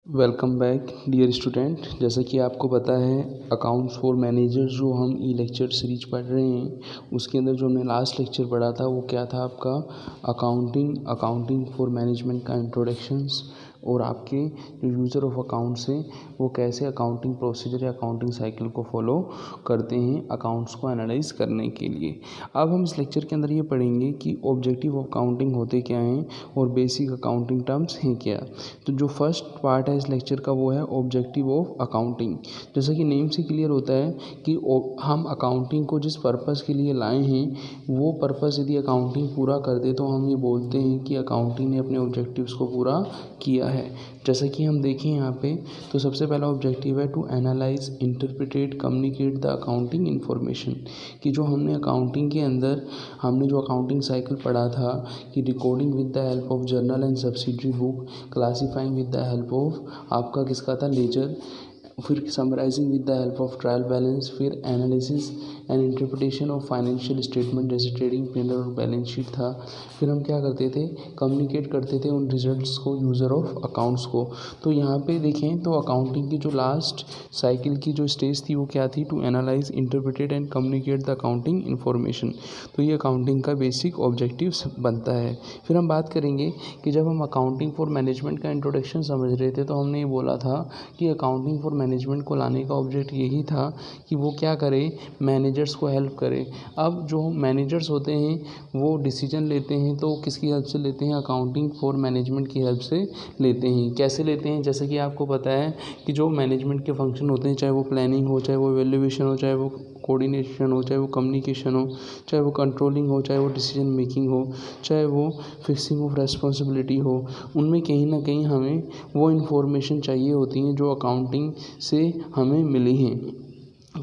Welcome back dear student. जैसा कि आपको पता है अकाउंट्स फॉर मैनेजर जो हम ई लेक्चर सीरीज पढ़ रहे हैं उसके अंदर जो हमने लास्ट लेक्चर पढ़ा था वो क्या था आपका अकाउंटिंग फॉर मैनेजमेंट का इंट्रोडक्शंस और आपके जो यूज़र ऑफ अकाउंट्स हैं वो कैसे अकाउंटिंग प्रोसीजर या अकाउंटिंग साइकिल को फॉलो करते हैं अकाउंट्स को एनालाइज करने के लिए। अब हम इस लेक्चर के अंदर ये पढ़ेंगे कि ऑब्जेक्टिव ऑफ अकाउंटिंग होते क्या हैं और बेसिक अकाउंटिंग टर्म्स हैं क्या। तो जो फर्स्ट पार्ट है इस लेक्चर का वो है ऑब्जेक्टिव ऑफ अकाउंटिंग। जैसा कि नेम से क्लियर होता है कि हम अकाउंटिंग को जिस पर्पज़ के लिए लाए हैं वो पर्पज़ यदि अकाउंटिंग पूरा कर दे तो हम ये बोलते हैं कि अकाउंटिंग ने अपने ऑब्जेक्टिव्स को पूरा किया है। जैसा कि हम देखें यहाँ पे तो सबसे पहला ऑब्जेक्टिव है to analyse interpret communicate the accounting information, कि जो हमने अकाउंटिंग के अंदर हमने जो अकाउंटिंग साइकिल पढ़ा था कि recording with the help of journal and subsidiary book, classifying with the help of आपका किसका था लेजर, फिर summarising with the help of trial balance, फिर analysis and interpretation of financial statement जैसे ट्रेडिंग पी&एल और बैलेंस शीट था। फिर हम क्या करते थे, कम्युनिकेट करते थे उन रिजल्ट्स को यूज़र ऑफ अकाउंट्स को। तो यहाँ पे देखें तो अकाउंटिंग की जो लास्ट साइकिल की जो स्टेज थी वो क्या थी, to analyse interpret and communicate the accounting information. तो ये अकाउंटिंग का बेसिक ऑब्जेक्टिव बनता है। फिर हम बात करेंगे कि जब हम अकाउंटिंग फॉर मैनेजमेंट का इंट्रोडक्शन समझ रहे थे तो हमने ये बोला था कि अकाउंटिंग फॉर मैनेजमेंट को लाने का ऑब्जेक्ट यही था कि वो क्या करे, मैनेजर्स को हेल्प करे। अब जो मैनेजर्स होते हैं वो डिसीजन लेते हैं तो किसकी हेल्प से लेते हैं, अकाउंटिंग फॉर मैनेजमेंट की हेल्प से लेते हैं। कैसे लेते हैं, जैसे कि आपको पता है कि जो मैनेजमेंट के फंक्शन होते हैं चाहे वो प्लानिंग हो, चाहे वो वैल्यूएशन हो, चाहे वो कोऑर्डिनेशन हो, चाहे वो कम्युनिकेशन हो, चाहे वो कंट्रोलिंग हो, चाहे वो डिसीजन मेकिंग हो, चाहे वो फिक्सिंग ऑफ रेस्पॉन्सिबिलिटी हो, उनमें कहीं ना कहीं हमें वो इन्फॉर्मेशन चाहिए होती हैं जो अकाउंटिंग से हमें मिली हैं।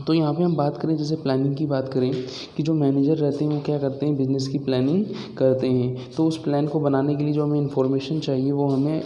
तो यहाँ पे हम बात करें जैसे प्लानिंग की बात करें कि जो मैनेजर रहते हैं वो क्या करते हैं, बिजनेस की प्लानिंग करते हैं। तो उस प्लान को बनाने के लिए जो हमें इन्फॉर्मेशन चाहिए वो हमें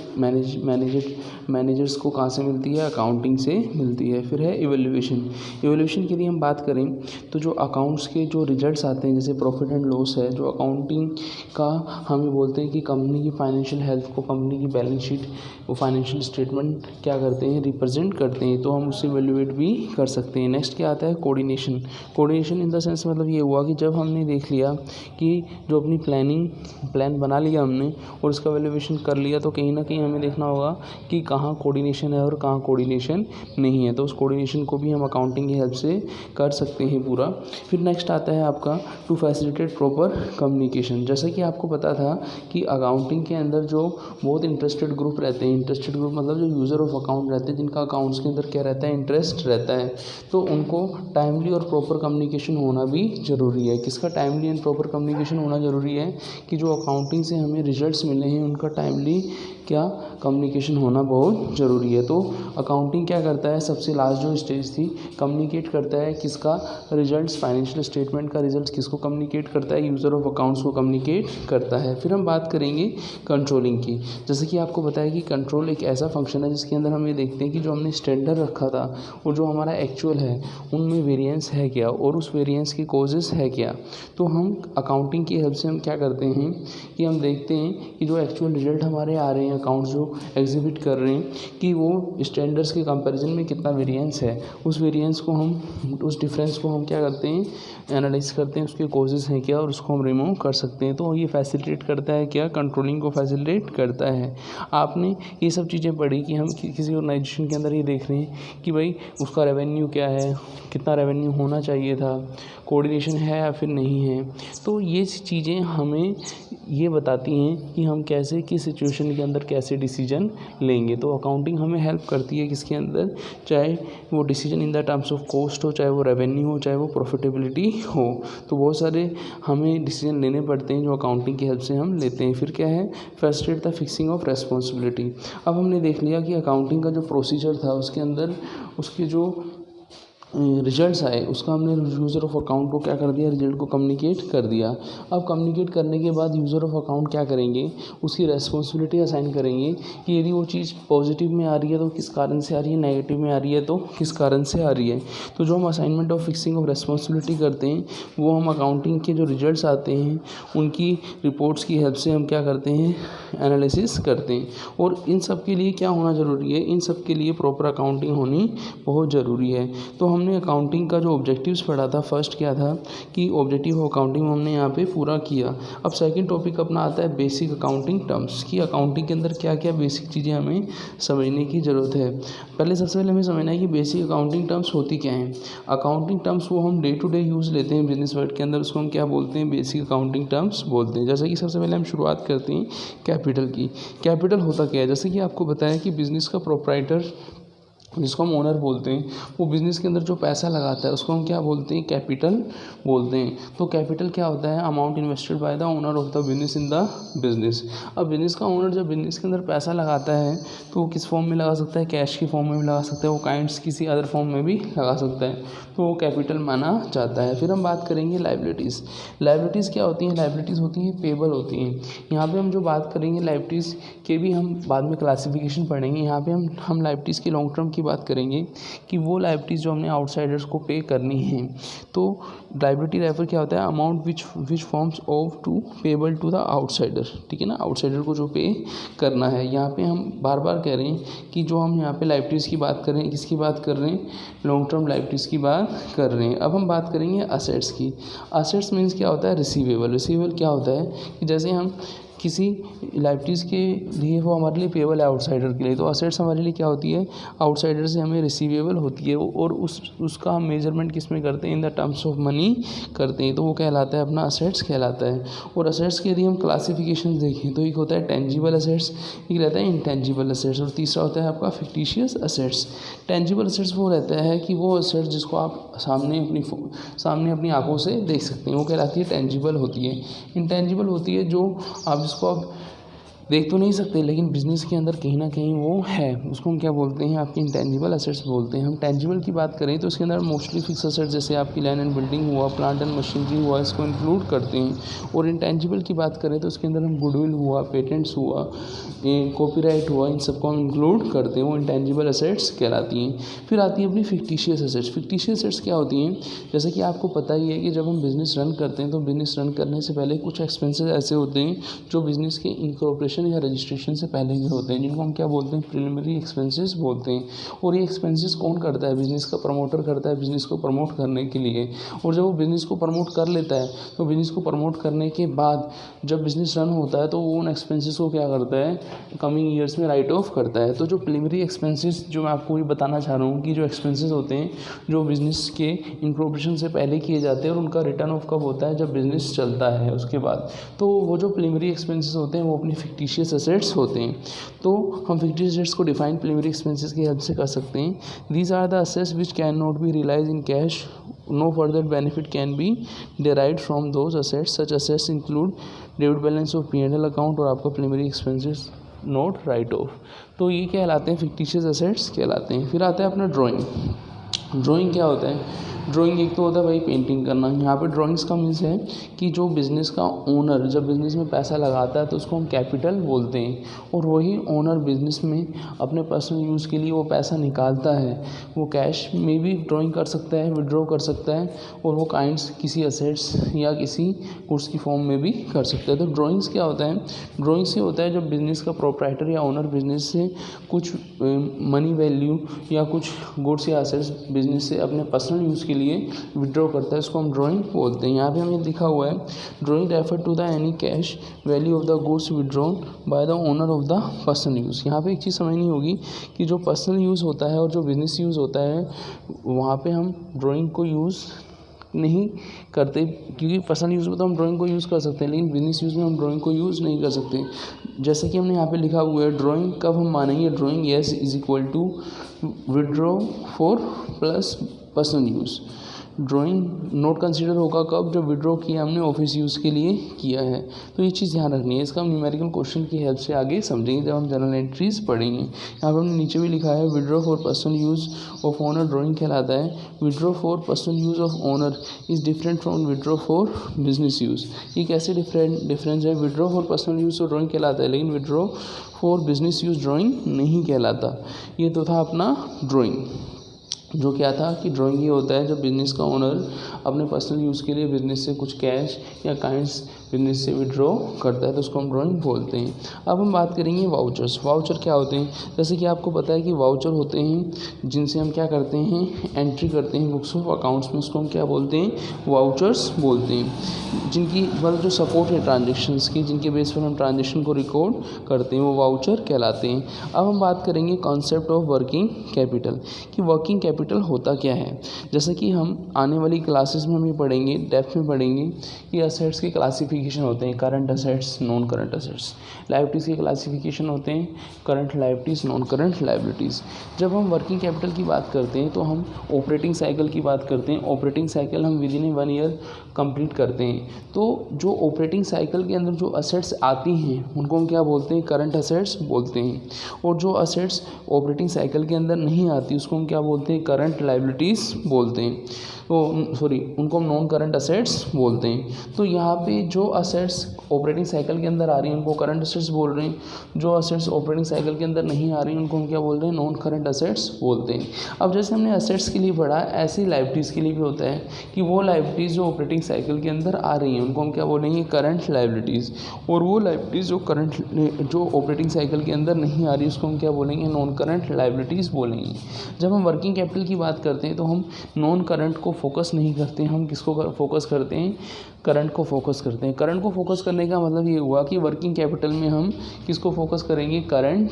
मैनेजर्स को कहाँ से मिलती है, अकाउंटिंग से मिलती है। फिर है इवोल्यूशन की यदि हम बात करें तो जो अकाउंट्स के जो रिजल्ट्स आते हैं जैसे प्रॉफिट एंड लॉस है, जो अकाउंटिंग का हमें बोलते हैं कि कंपनी की फाइनेंशियल हेल्थ को कंपनी की बैलेंस शीट वो फाइनेंशियल स्टेटमेंट क्या करते हैं, रिप्रेजेंट करते हैं, तो हम उससे वैल्यूएट भी कर सकते हैं। नेक्स्ट क्या आता है, कोऑर्डिनेशन इन द सेंस मतलब ये हुआ कि जब हमने देख लिया कि जो अपनी प्लान बना लिया हमने और उसका वैल्यूएशन कर लिया तो कहीं ना कहीं हमें देखना होगा कि कहाँ कोऑर्डिनेशन है और कहाँ कोऑर्डिनेशन नहीं है, तो उस कोऑर्डिनेशन को भी हम अकाउंटिंग की हेल्प से कर सकते हैं पूरा। फिर नेक्स्ट आता है आपका टू फैसिलिटेट प्रॉपर कम्युनिकेशन। जैसा कि आपको पता था कि अकाउंटिंग के अंदर जो बहुत इंटरेस्टेड ग्रुप रहते हैं, इंटरेस्टेड ग्रुप मतलब जो यूज़र ऑफ अकाउंट रहते हैं जिनका अकाउंट्स के अंदर क्या रहता है, इंटरेस्ट रहता है, तो उनको टाइमली और प्रॉपर कम्युनिकेशन होना भी ज़रूरी है। किसका टाइमली एंड प्रॉपर कम्युनिकेशन होना ज़रूरी है, कि जो अकाउंटिंग से हमें रिजल्ट्स मिले हैं उनका टाइमली क्या कम्युनिकेशन होना बहुत ज़रूरी है। तो अकाउंटिंग क्या करता है, सबसे लास्ट जो स्टेज थी, कम्युनिकेट करता है किसका, रिजल्ट्स, फाइनेंशियल स्टेटमेंट का रिजल्ट्स किसको कम्युनिकेट करता है, यूज़र ऑफ अकाउंट्स को कम्युनिकेट करता है। फिर हम बात करेंगे कंट्रोलिंग की। जैसे कि आपको पता है कि कंट्रोल एक ऐसा फंक्शन है जिसके अंदर हम ये देखते हैं कि जो हमने स्टैंडर्ड रखा था और जो हमारा एक्चुअल है उनमें वेरिएंस है क्या और उस वेरिएंस की कॉजेज़ है क्या। तो हम अकाउंटिंग की हेल्प से हम क्या करते हैं कि हम देखते हैं कि जो एक्चुअल रिजल्ट हमारे आ रहे हैं, अकाउंट्स जो एग्जिबिट कर रहे हैं, कि वो स्टैंडर्ड्स के कंपैरिजन में कितना वेरिएंस है, उस वेरिएंस को हम, उस डिफरेंस को हम क्या करते हैं, एनालाइज करते हैं, उसके कॉजेज़ हैं क्या और उसको हम रिमूव कर सकते हैं। तो ये फैसिलिटेट करता है क्या, कंट्रोलिंग को फैसिलिटेट करता है। आपने ये सब चीज़ें पढ़ी कि हम किसी ऑर्गेनाइजेशन के अंदर ये देख रहे हैं कि भाई उसका रेवेन्यू क्या है, कितना रेवेन्यू होना चाहिए था, कोऑर्डिनेशन है या फिर नहीं है। तो ये चीज़ें हमें ये बताती हैं कि हम कैसे किस सिचुएशन के अंदर कैसे डिसीजन लेंगे। तो अकाउंटिंग हमें हेल्प करती है किसके अंदर, चाहे वो decision in the terms of cost हो, चाहे वो रेवेन्यू हो, चाहे वो प्रॉफिटेबिलिटी हो। तो बहुत सारे हमें डिसीजन लेने पड़ते हैं जो अकाउंटिंग की हेल्प से हम लेते हैं। फिर क्या है, facilitate the fixing of responsibility. अब हमने देख लिया कि अकाउंटिंग का जो प्रोसीजर था उसके अंदर उसके जो रिजल्ट्स आए उसका हमने यूज़र ऑफ अकाउंट को क्या कर दिया, रिजल्ट को कम्युनिकेट कर दिया। अब कम्युनिकेट करने के बाद यूज़र ऑफ अकाउंट क्या करेंगे, उसकी रेस्पॉन्सिबिलिटी असाइन करेंगे कि यदि वो चीज़ पॉजिटिव में आ रही है तो किस कारण से आ रही है, नेगेटिव में आ रही है तो किस कारण से आ रही है। तो जो हम assignment of fixing of responsibility करते हैं वो हम अकाउंटिंग के जो रिजल्ट्स आते हैं उनकी रिपोर्ट्स की हेल्प से हम क्या करते हैं, एनालिसिस करते हैं। और इन सब के लिए क्या होना ज़रूरी है, इन सब के लिए प्रॉपर अकाउंटिंग होनी बहुत ज़रूरी है। तो हमने अकाउंटिंग का जो ऑब्जेक्टिव्स पढ़ा था, फर्स्ट क्या था कि ऑब्जेक्टिव ऑफ अकाउंटिंग हमने यहाँ पे पूरा किया। अब सेकंड टॉपिक अपना आता है बेसिक अकाउंटिंग टर्म्स, कि अकाउंटिंग के अंदर क्या क्या बेसिक चीज़ें हमें समझने की ज़रूरत है। पहले सबसे पहले हमें समझना है कि बेसिक अकाउंटिंग टर्म्स होती क्या हैं। अकाउंटिंग टर्म्स वो हम डे टू डे यूज़ लेते हैं बिजनेस वर्ल्ड के अंदर, उसको हम क्या बोलते हैं, बेसिक अकाउंटिंग टर्म्स बोलते हैं। जैसे कि सबसे पहले हम शुरुआत करते हैं कैपिटल की। कैपिटल होता क्या है, जैसे कि आपको बताया कि बिज़नेस का प्रोप्राइटर जिसको हम ओनर बोलते हैं, वो बिज़नेस के अंदर जो पैसा लगाता है उसको हम क्या बोलते हैं, कैपिटल बोलते हैं। तो कैपिटल क्या होता है, amount invested bye the owner of the business in the business. अब बिज़नेस का ओनर जब बिज़नेस के अंदर पैसा लगाता है तो वो किस फॉर्म में लगा सकता है, कैश की फॉर्म में भी लगा सकता है, वो काइंड्स किसी अदर फॉर्म में भी लगा सकता है, तो वो कैपिटल माना जाता है। फिर हम बात करेंगे लाइबिलिटीज़। लाइबिलिटीज़ क्या होती हैं, लाइबिलिटीज़ होती हैं पेबल होती हैं। यहाँ पे हम जो बात करेंगे लाइबिलिटीज़ के भी हम बाद में क्लासिफिकेशन पढ़ेंगे। यहाँ पे हम लाइबिलिटीज़ की लॉन्ग टर्म की बात करेंगे कि वो लाइबिलिटीज़ जो हमने आउटसाइडर्स को पे करनी है। तो लाइबिलिटी रेफर क्या होता है, amount which forms of to payable to the outsider, ठीक है ना, आउटसाइडर को जो पे करना है। यहाँ पे हम बार बार कह रहे हैं कि जो हम यहाँ पे लाइबिलिटीज़ की बात कर रहे हैं, किसकी बात कर रहे हैं, लॉन्ग टर्म लाइबिलिटीज़ की बात कर रहे हैं। अब हम बात करेंगे असेट्स की। असेट्स मीन्स क्या होता है, रिसीवेबल। रिसीवेबल क्या होता है कि जैसे हम किसी लाइबिलिटीज़ के लिए वो हमारे लिए पेबल है आउटसाइडर के लिए, तो असेट्स हमारे लिए क्या होती है, आउटसाइडर से हमें रिसीवेबल होती है, और उसका हम मेजरमेंट किस में करते हैं, in the terms of money करते हैं, तो वो कहलाता है अपना असेट्स कहलाता है। और असेट्स के यदि हम क्लासिफिकेशन देखें तो एक होता है टेंजिबल असेट्स, एक रहता है इंटेंजिबल असेट्स, और तीसरा होता है आपका फिक्टिशियस असेट्स। टेंजिबल असेट्स वो रहता है कि वो असेट्स जिसको आप सामने अपनी आंखों से देख सकते हैं, वो कहलाती है टेंजिबल होती है। इंटेंजिबल होती है जो आप जिसको आप देख तो नहीं सकते लेकिन बिज़नेस के अंदर कहीं ना कहीं वो है, उसको हम क्या बोलते हैं, आपकी इंटेंजिबल असेट्स बोलते हैं। हम टेंजिबल की बात करें तो इसके अंदर मोस्टली फिक्स असेट्स जैसे आपकी लैंड एंड बिल्डिंग हुआ, प्लांट एंड मशीनरी हुआ, इसको इंक्लूड करते हैं। और इंटेंजिबल की बात करें तो इसके अंदर हम गुडविल हुआ, पेटेंट्स हुआ, कॉपीराइट हुआ, इन सबको हम इंक्लूड करते हैं, वो इंटेंजिबल असेट्स कहलाती हैं। फिर आती है अपनी फिक्टिशियस असेट्स। फिक्टिशियस असेट्स क्या होती हैं, जैसे कि आपको पता ही है कि जब हम बिज़नेस रन करते हैं तो बिज़नेस रन करने से पहले कुछ एक्सपेंसेस ऐसे होते हैं जो बिज़नेस के इनकॉर्पोरेशन या रजिस्ट्रेशन से पहले के होते हैं, जिनको हम क्या बोलते हैं, प्रिलिमिनरी एक्सपेंसेस बोलते हैं। और ये एक्सपेंसेस कौन करता है, बिज़नेस का प्रमोटर करता है, बिज़नेस को प्रमोट करने के लिए। और जब वो बिज़नेस को प्रमोट कर लेता है तो बिज़नेस को प्रमोट करने के बाद जब बिज़नेस रन होता है तो वो उन एक्सपेंसेस को क्या करता है, कमिंग ईयर्स में राइट ऑफ करता है। तो जो प्रिलिमिनरी एक्सपेंसेस जो मैं आपको ये बताना चाह रहा हूँ कि जो एक्सपेंसेस होते हैं जो बिज़नेस के इनकॉर्पोरेशन से पहले किए जाते हैं और उनका रिटर्न ऑफ कब होता है, जब बिज़नेस चलता है उसके बाद, तो वो जो प्रिलिमिनरी एक्सपेंसेस होते हैं वो अपनी फिक्टिशियस असेट्स होते हैं। तो हम फिक्टिशियस असेट्स को डिफाइन प्रिलिमिनरी एक्सपेंसेस की हेल्प से कर सकते हैं। These are the assets which can not be realise in cash, no further benefit can be derived from those assets. Such assets include debit balance of P&L account और आपका preliminary expenses not write off. तो ये कहलाते हैं fictitious assets कहलाते हैं। फिर आता है अपना ड्राइंग। ड्राइंग क्या होता है, ड्राइंग एक तो होता है भाई पेंटिंग करना। यहाँ पे ड्राइंग्स का मीन्स है कि जो बिज़नेस का ओनर जब बिज़नेस में पैसा लगाता है तो उसको हम कैपिटल बोलते हैं, और वही ओनर बिज़नेस में अपने पर्सनल यूज़ के लिए वो पैसा निकालता है, वो कैश में भी ड्राइंग कर सकता है, विड्रॉ कर सकता है, और वो काइंड्स किसी असेट्स या किसी गुड्स की फॉर्म में भी कर सकता है। तो ड्राइंग्स क्या होता है, ड्राइंग से होता है जब बिज़नेस का प्रोप्राइटर या ओनर बिज़नेस से कुछ मनी वैल्यू या कुछ गुड्स या असेट्स बिज़नेस से अपने पर्सनल यूज़ के लिए विड्रॉ करता है, इसको हम ड्राइंग बोलते हैं। यहाँ पे हमें लिखा हुआ है drawing refer to the any cash value of the goods withdrawn by the owner of the personal use. यहाँ पे एक चीज़ समझनी होगी कि जो पर्सनल यूज़ होता है और जो बिज़नेस यूज़ होता है वहाँ पे हम ड्राइंग को यूज़ नहीं करते, क्योंकि पर्सनल यूज़ में तो हम ड्राइंग को यूज़ कर सकते हैं लेकिन बिज़नेस यूज़ में हम ड्राइंग को यूज़ नहीं कर सकते। जैसे कि हमने यहाँ पे लिखा हुआ है ड्राइंग कब हम मानेंगे, drawing yes is equal to withdraw for plus personal use. Drawing not consider होगा कब, जब विड्रॉ किया हमने ऑफिस यूज़ के लिए किया है। तो ये चीज़ ध्यान रखनी है। इसका हम न्यूमेरिकल क्वेश्चन की हेल्प से आगे समझेंगे जब हम जनरल एंट्रीज पढ़ेंगे। यहाँ पर हमने नीचे भी लिखा है withdraw for personal use of owner drawing कहलाता है। Withdraw for personal use of owner is different from withdraw for business use. ये कैसे डिफरेंस है? Withdraw for personal use drawing कहलाता है, लेकिन withdraw for business use drawing नहीं कहलाता। ये तो था अपना ड्राइंग, जो क्या था कि ड्राइंग ये होता है जब बिज़नेस का ओनर अपने पर्सनल यूज़ के लिए बिज़नेस से कुछ कैश या काइंड्स बिज़नेस से विड्रॉ करता है, तो उसको हम ड्राइंग बोलते हैं। अब हम बात करेंगे वाउचर्स। वाउचर क्या होते हैं? जैसे कि आपको पता है कि वाउचर होते हैं जिनसे हम क्या करते हैं, एंट्री करते हैं बुक्स ऑफ अकाउंट्स में, उसको हम क्या बोलते हैं, वाउचर्स बोलते हैं। जिनकी मतलब जो सपोर्ट है ट्रांजेक्शन्स की, जिनके बेस पर हम ट्रांजेक्शन को रिकॉर्ड करते हैं, वो वाउचर कहलाते हैं। अब हम बात करेंगे कॉन्सेप्ट ऑफ वर्किंग कैपिटल, कि वर्किंग कैपिटल होता क्या है। जैसे कि हम आने वाली क्लासेस में हम ये पढ़ेंगे, डेप्थ में पढ़ेंगे कि असेट्स के क्लासिफिकेशन होते हैं, current assets, non current assets. Liabilities के क्लासिफिकेशन होते हैं, current liabilities, non current liabilities. जब हम वर्किंग कैपिटल की बात करते हैं तो हम ऑपरेटिंग साइकिल की बात करते हैं। ऑपरेटिंग साइकिल हम विद इन 1 ईयर कंप्लीट करते हैं। तो जो ऑपरेटिंग साइकिल के अंदर जो असेट्स आती हैं उनको हम क्या बोलते हैं, करंट असेट्स बोलते हैं। और जो असेट्स ऑपरेटिंग साइकिल के अंदर नहीं आती उसको हम क्या बोलते हैं, करंट लायबिलिटीज़ बोलते हैं। उनको हम नॉन करंट असेट्स बोलते हैं। तो यहाँ पे जो असेट्स ऑपरेटिंग साइकिल के अंदर आ रही हैं उनको करंट असेट्स बोल रहे हैं, जो असेट्स ऑपरेटिंग साइकिल के अंदर नहीं आ रही हैं उनको हम क्या बोल रहे हैं, नॉन करंट असेट्स बोलते हैं। अब जैसे हमने असेट्स के लिए पढ़ा, ऐसी लायबिलिटीज़ के लिए भी होता है कि वो लायबिलिटीज़ जो ऑपरेटिंग साइकिल के अंदर आ रही हैं उनको हम क्या बोलेंगे, करंट लायबिलिटीज़। और वो लायबिलिटीज़ जो ऑपरेटिंग साइकिल के अंदर नहीं आ रही उसको हम क्या बोलेंगे, नॉन करंट लायबिलिटीज़ बोलेंगे। जब हम वर्किंग कैपिटल की बात करते हैं तो हम नॉन करंट को फोकस नहीं करते, हम किसको फोकस करते हैं, करंट को फोकस करते हैं। करंट को फोकस करने का मतलब ये हुआ कि वर्किंग कैपिटल में हम किसको फोकस करेंगे, करंट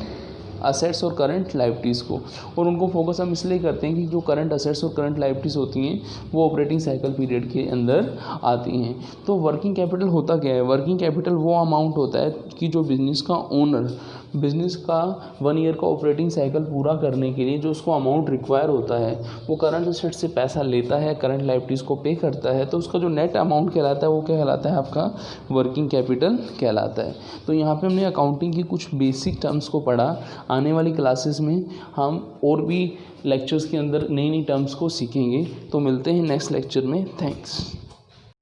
असेट्स और करंट लायबिलिटीज़ को। और उनको फोकस हम इसलिए करते हैं कि जो करंट असेट्स और करंट लायबिलिटीज़ होती हैं वो ऑपरेटिंग साइकिल पीरियड के अंदर आती हैं। तो वर्किंग कैपिटल होता क्या है? वर्किंग कैपिटल वो अमाउंट होता है कि जो बिज़नेस का ओनर बिज़नेस का 1 ईयर का ऑपरेटिंग साइकिल पूरा करने के लिए जो उसको अमाउंट रिक्वायर होता है वो करंट असेट से पैसा लेता है, करंट लायबिलिटीज़ को पे करता है, तो उसका जो नेट अमाउंट कहलाता है वो क्या कहलाता है, आपका वर्किंग कैपिटल कहलाता है। तो यहाँ पे हमने अकाउंटिंग की कुछ बेसिक टर्म्स को पढ़ा। आने वाली क्लासेस में हम और भी लेक्चर्स के अंदर नई नई टर्म्स को सीखेंगे। तो मिलते हैं नेक्स्ट लेक्चर में। थैंक्स।